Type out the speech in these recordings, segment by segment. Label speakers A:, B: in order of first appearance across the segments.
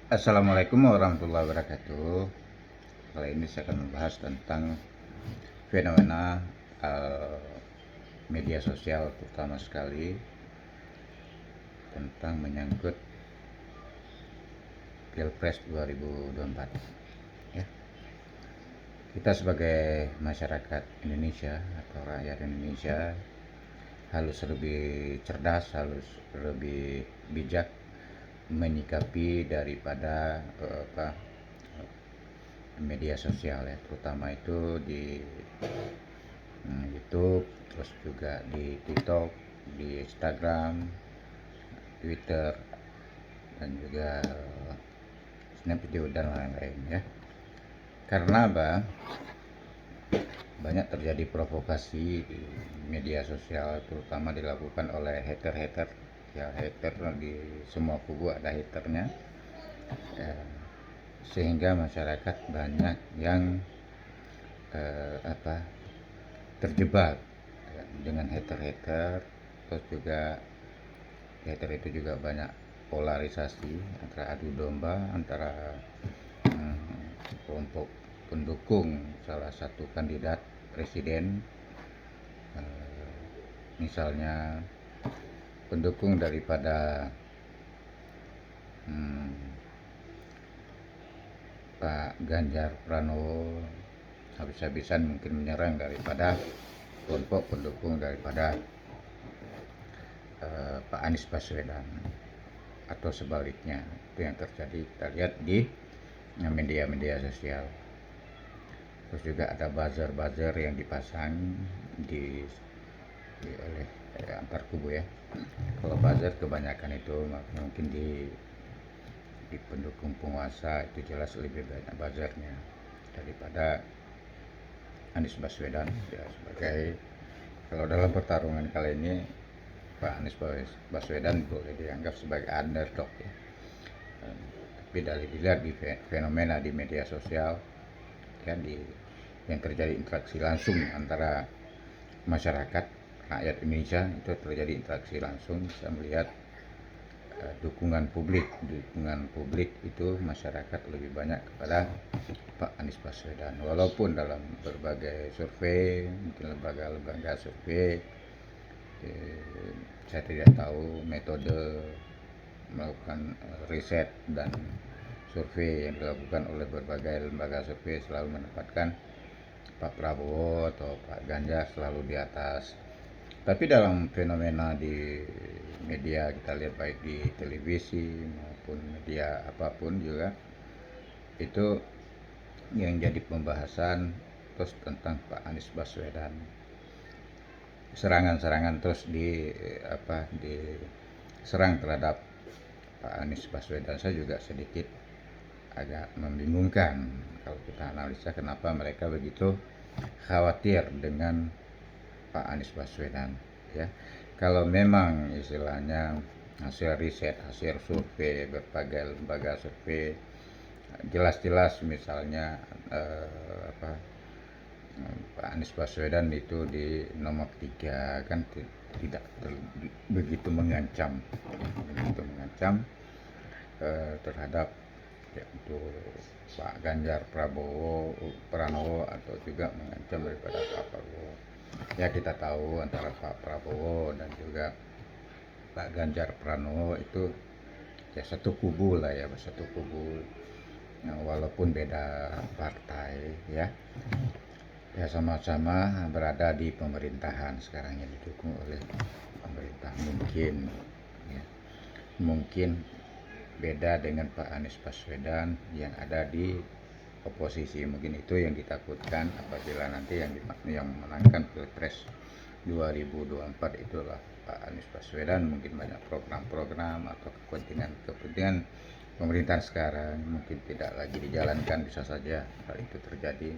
A: Assalamualaikum warahmatullahi wabarakatuh. Kali ini saya akan membahas tentang fenomena media sosial, terutama sekali tentang menyangkut Pilpres 2024. Ya. Kita sebagai masyarakat Indonesia atau rakyat Indonesia harus lebih cerdas, harus lebih bijak menyikapi daripada media sosial ya, terutama itu di YouTube, terus juga di TikTok, di Instagram, Twitter, dan juga Snap Video dan lain-lain ya. Karena apa? Banyak terjadi provokasi di media sosial, terutama dilakukan oleh hater-hater. Ya, hater di semua kubu ada haternya. Ya, sehingga masyarakat banyak yang terjebak dengan hater-hater. Terus juga hater itu juga banyak polarisasi antara adu domba antara kelompok pendukung salah satu kandidat presiden, misalnya pendukung daripada Pak Ganjar Pranowo habis-habisan mungkin menyerang daripada kelompok pendukung daripada Pak Anies Baswedan, atau sebaliknya. Itu yang terjadi, kita lihat di media-media sosial. Terus juga ada buzzer-buzzer yang dipasang oleh antar kubu ya. Kalau buzzer kebanyakan itu mungkin di pendukung penguasa, itu jelas lebih banyak buzzernya daripada Anies Baswedan ya. Sebagai, kalau dalam pertarungan kali ini Pak Anies Baswedan boleh dianggap sebagai underdog ya. Tapi dari dilihat di fenomena di media sosial ya, yang terjadi interaksi langsung antara masyarakat rakyat Indonesia, itu terjadi interaksi langsung. Bisa melihat dukungan publik itu masyarakat lebih banyak kepada Pak Anies Baswedan, walaupun dalam berbagai survei, mungkin lembaga-lembaga survei, saya tidak tahu metode melakukan riset dan survei yang dilakukan oleh berbagai lembaga survei selalu menempatkan Pak Prabowo atau Pak Ganjar selalu di atas. Tapi dalam fenomena di media, kita lihat baik di televisi maupun media apapun juga, itu yang jadi pembahasan terus tentang Pak Anies Baswedan. Serangan-serangan terus diserang terhadap Pak Anies Baswedan. Saya juga sedikit agak membingungkan kalau kita analisa kenapa mereka begitu khawatir dengan Pak Anies Baswedan ya. Kalau memang istilahnya hasil riset, hasil survei, berbagai lembaga survei jelas-jelas misalnya Pak Anies Baswedan itu di nomor 3 kan tidak begitu mengancam terhadap ya, untuk Pak Ganjar Pranowo atau juga mengancam daripada Pak Prabowo. Ya, kita tahu antara Pak Prabowo dan juga Pak Ganjar Pranowo itu ya satu kubu lah ya, satu kubu. Nah, walaupun beda partai ya, ya sama-sama berada di pemerintahan sekarang yang didukung oleh pemerintah. Mungkin beda dengan Pak Anies Baswedan yang ada di oposisi. Mungkin itu yang ditakutkan apabila nanti yang menangkan Pilpres 2024 itulah Pak Anies Baswedan. Mungkin banyak program-program atau kepentingan pemerintahan sekarang mungkin tidak lagi dijalankan. Bisa saja hal itu terjadi,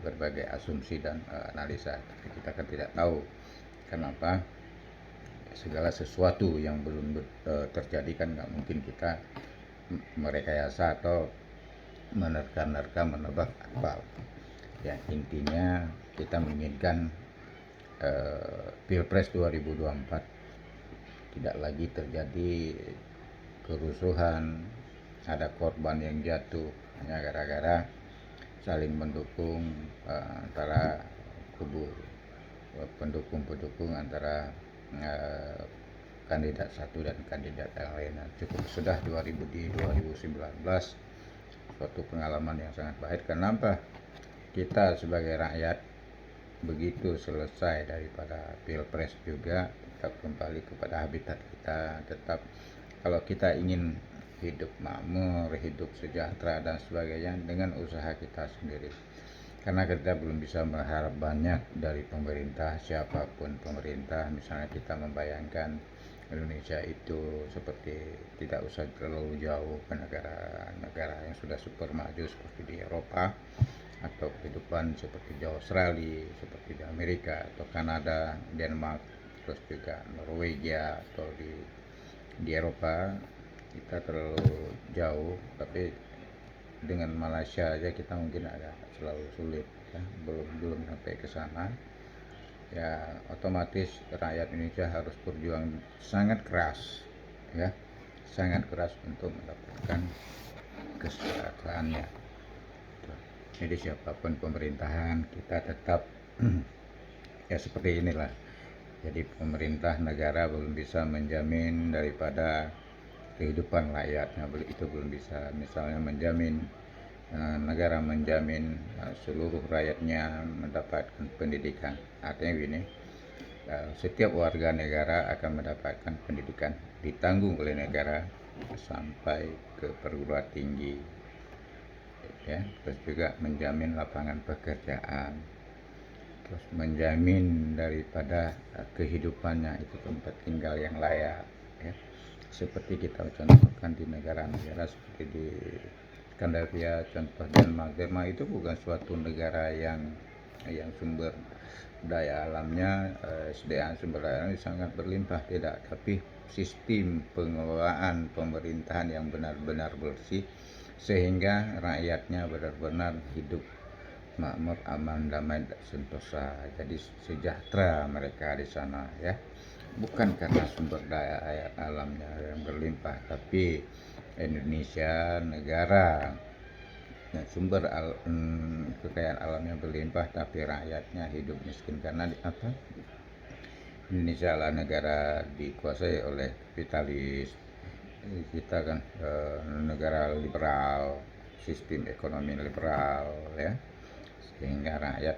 A: berbagai asumsi dan analisa, tapi kita kan tidak tahu. Kenapa? Segala sesuatu yang belum terjadi kan nggak mungkin kita merekayasa atau menerka-nerka, menebak apa. Ya, intinya kita menginginkan Pilpres 2024 tidak lagi terjadi kerusuhan, ada korban yang jatuh hanya gara-gara saling mendukung antara kubu pendukung-pendukung antara eh, kandidat satu dan kandidat yang lain. Cukup sudah di 2019 suatu pengalaman yang sangat baik. Kenapa? Kita sebagai rakyat begitu selesai daripada pilpres juga tetap kembali kepada habitat kita. Tetap kalau kita ingin hidup makmur, hidup sejahtera dan sebagainya dengan usaha kita sendiri. Karena kita belum bisa berharap banyak dari pemerintah, siapapun pemerintah. Misalnya kita membayangkan Indonesia itu seperti tidak usah terlalu jauh ke negara-negara yang sudah super maju seperti di Eropa, atau kehidupan seperti di Australia, seperti di Amerika atau Kanada, Denmark, terus juga Norwegia atau di Eropa. Kita terlalu jauh, tapi dengan Malaysia aja kita mungkin agak selalu sulit ya, belum sampai ke sana. Ya otomatis rakyat Indonesia harus berjuang sangat keras ya, sangat keras untuk mendapatkan kesejahteraannya. Jadi siapapun pemerintahan kita tetap ya seperti inilah. Jadi pemerintah negara belum bisa menjamin daripada kehidupan rakyatnya, itu belum bisa. Misalnya menjamin negara menjamin seluruh rakyatnya mendapatkan pendidikan. Artinya gini, setiap warga negara akan mendapatkan pendidikan ditanggung oleh negara sampai ke perguruan tinggi ya. Terus juga menjamin lapangan pekerjaan, terus menjamin daripada kehidupannya itu tempat tinggal yang layak ya. Seperti kita contohkan di negara-negara seperti di Skandinavia, contoh Denmark. Denmark itu bukan suatu negara yang sumber daya alamnya, sumber daya alamnya sangat berlimpah, tidak, tapi sistem pengelolaan pemerintahan yang benar-benar bersih sehingga rakyatnya benar-benar hidup makmur, aman, damai, sentosa. Jadi sejahtera mereka di sana ya. Bukan karena sumber daya alamnya yang berlimpah, tapi Indonesia negara sumber kekayaan alamnya berlimpah tapi rakyatnya hidup miskin. Karena apa? Indonesia adalah negara dikuasai oleh kapitalis. Kita kan negara liberal, sistem ekonomi liberal ya, sehingga rakyat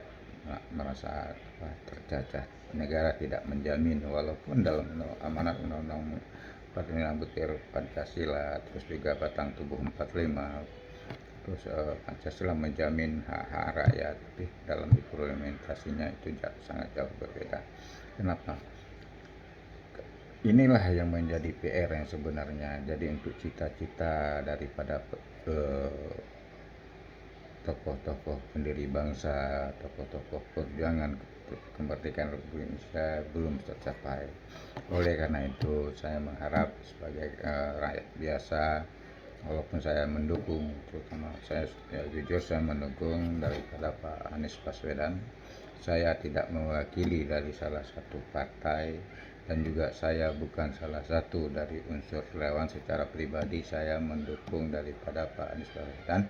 A: merasa terjajah. Negara tidak menjamin, walaupun dalam amanat undang-undang 45 butir Pancasila, terus juga Batang Tubuh 45, terus Pancasila menjamin hak-hak rakyat, tapi dalam implementasinya itu sangat jauh berbeda. Kenapa? Inilah yang menjadi PR yang sebenarnya. Jadi untuk cita-cita daripada tokoh-tokoh pendiri bangsa, tokoh-tokoh perjuangan kemerdekaan Republik Indonesia belum tercapai. Oleh karena itu saya mengharap sebagai rakyat biasa, walaupun saya mendukung, terutama saya jujur saya mendukung daripada Pak Anies Baswedan. Saya tidak mewakili dari salah satu partai, dan juga saya bukan salah satu dari unsur relawan. Secara pribadi saya mendukung daripada Pak Anies Baswedan.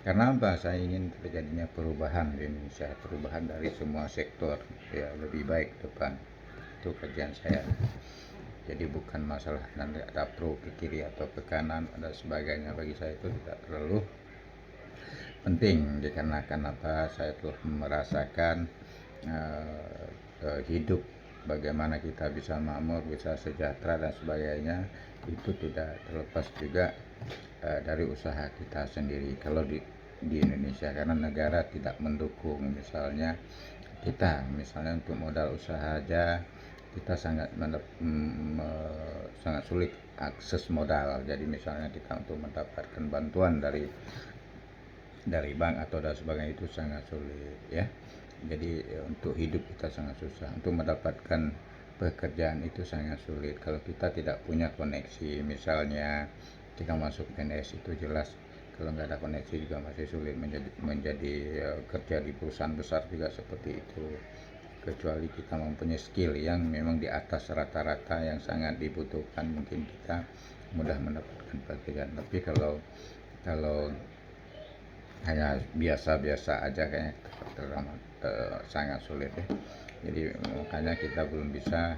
A: Karena apa? Saya ingin terjadinya perubahan di Indonesia, perubahan dari semua sektor ya, lebih baik depan. Itu kerjaan saya. Jadi bukan masalah nanti ada pro ke kiri atau ke kanan dan sebagainya. Bagi saya itu tidak terlalu penting, dikarenakan apa? Saya telah merasakan hidup bagaimana kita bisa makmur, bisa sejahtera dan sebagainya. Itu tidak terlepas juga dari usaha kita sendiri. Kalau di Indonesia, karena negara tidak mendukung, misalnya kita untuk modal usaha aja kita sangat sulit akses modal. Jadi misalnya kita untuk mendapatkan bantuan dari bank atau dan sebagainya itu sangat sulit ya. Jadi untuk hidup kita sangat susah, untuk mendapatkan pekerjaan itu sangat sulit kalau kita tidak punya koneksi. Misalnya kita masuk PNS itu jelas, kalau nggak ada koneksi juga masih sulit menjadi kerja di perusahaan besar juga seperti itu, kecuali kita mempunyai skill yang memang di atas rata-rata yang sangat dibutuhkan. Mungkin kita mudah mendapatkan pekerjaan. Tapi kalau hanya biasa-biasa aja kayaknya sangat sulit ya. Jadi makanya kita belum bisa,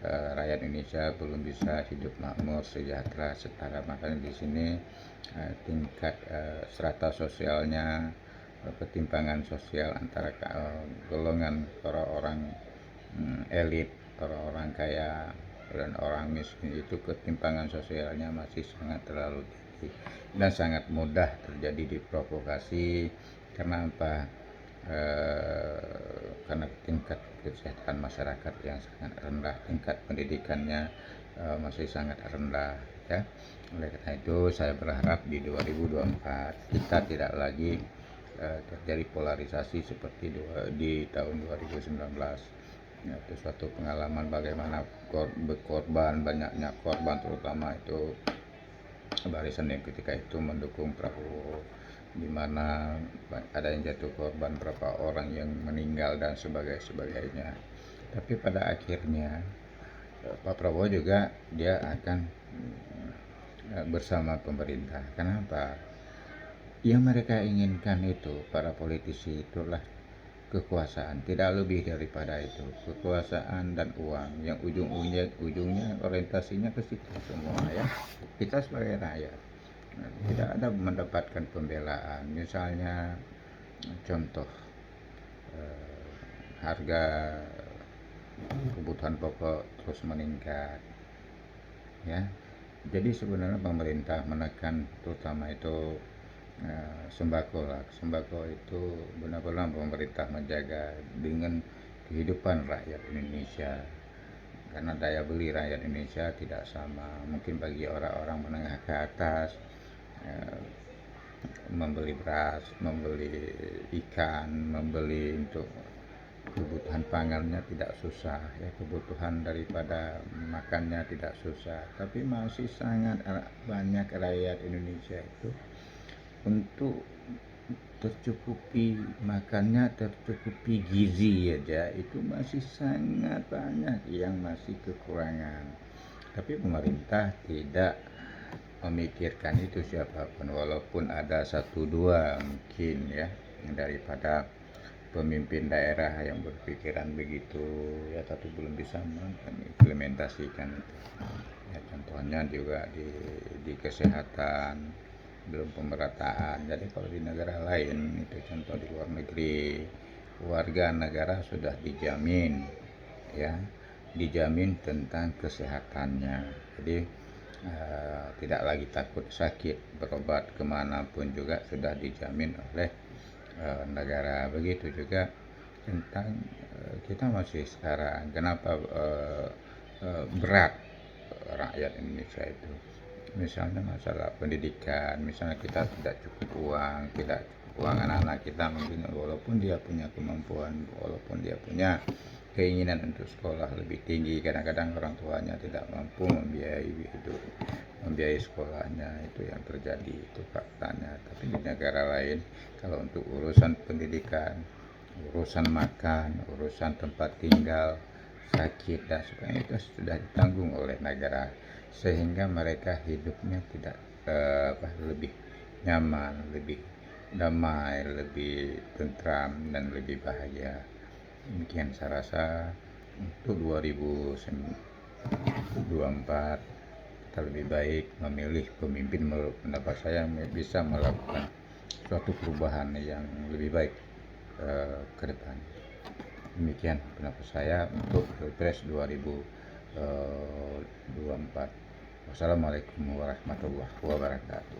A: rakyat Indonesia belum bisa hidup makmur, sejahtera, setara. Makanya di sini tingkat strata sosialnya, ketimpangan sosial antara golongan orang-orang elit, orang-orang kaya dan orang miskin itu ketimpangan sosialnya masih sangat terlalu tinggi dan sangat mudah terjadi diprovokasi. Karena apa? Karena tingkat kesehatan masyarakat yang sangat rendah, tingkat pendidikannya masih sangat rendah ya. Oleh karena itu saya berharap di 2024 kita tidak lagi terjadi polarisasi seperti di tahun 2019. Ya, itu suatu pengalaman bagaimana berkorban, banyaknya korban, terutama itu barisan yang ketika itu mendukung Prabowo, di mana ada yang jatuh korban, berapa orang yang meninggal dan sebagainya. Tapi pada akhirnya Pak Prabowo juga dia akan bersama pemerintah. Kenapa? Yang mereka inginkan itu, para politisi itulah kekuasaan, tidak lebih daripada itu. Kekuasaan dan uang yang ujungnya orientasinya ke situ semua ya. Kita sebagai rakyat tidak ada mendapatkan pembelaan. Misalnya contoh, harga kebutuhan pokok terus meningkat ya. Jadi sebenarnya pemerintah menekan terutama itu sembako lah. Sembako itu benar-benar pemerintah menjaga dengan kehidupan rakyat Indonesia, karena daya beli rakyat Indonesia tidak sama. Mungkin bagi orang-orang menengah ke atas membeli beras, membeli ikan, membeli untuk kebutuhan pangannya tidak susah ya, kebutuhan daripada makannya tidak susah. Tapi masih sangat banyak rakyat Indonesia itu untuk tercukupi makannya, tercukupi gizi aja itu masih sangat banyak yang masih kekurangan. Tapi pemerintah tidak memikirkan itu siapapun, walaupun ada satu dua mungkin ya daripada pemimpin daerah yang berpikiran begitu ya, tapi belum bisa mengimplementasikan itu ya. Contohnya juga di kesehatan belum pemerataan. Jadi kalau di negara lain itu, contoh di luar negeri, warga negara sudah dijamin ya, dijamin tentang kesehatannya. Jadi tidak lagi takut sakit, berobat kemanapun juga sudah dijamin oleh negara. Begitu juga tentang kita masih sekarang, kenapa berat rakyat Indonesia itu, misalnya masalah pendidikan. Misalnya kita tidak cukup uang, anak-anak kita mungkin walaupun dia punya kemampuan, walaupun dia punya keinginan untuk sekolah lebih tinggi, kadang-kadang orang tuanya tidak mampu membiayai sekolahnya. Itu yang terjadi, itu faktanya. Tapi di negara lain kalau untuk urusan pendidikan, urusan makan, urusan tempat tinggal, sakit dan sebagainya itu sudah ditanggung oleh negara, sehingga mereka hidupnya tidak lebih nyaman, lebih damai, lebih tentram dan lebih bahagia. Demikian saya rasa untuk 2024 kita lebih baik memilih pemimpin, menurut pendapat saya, yang bisa melakukan suatu perubahan yang lebih baik ke depan. Demikian pendapat saya untuk Pilpres 2024. Wassalamualaikum warahmatullahi wabarakatuh.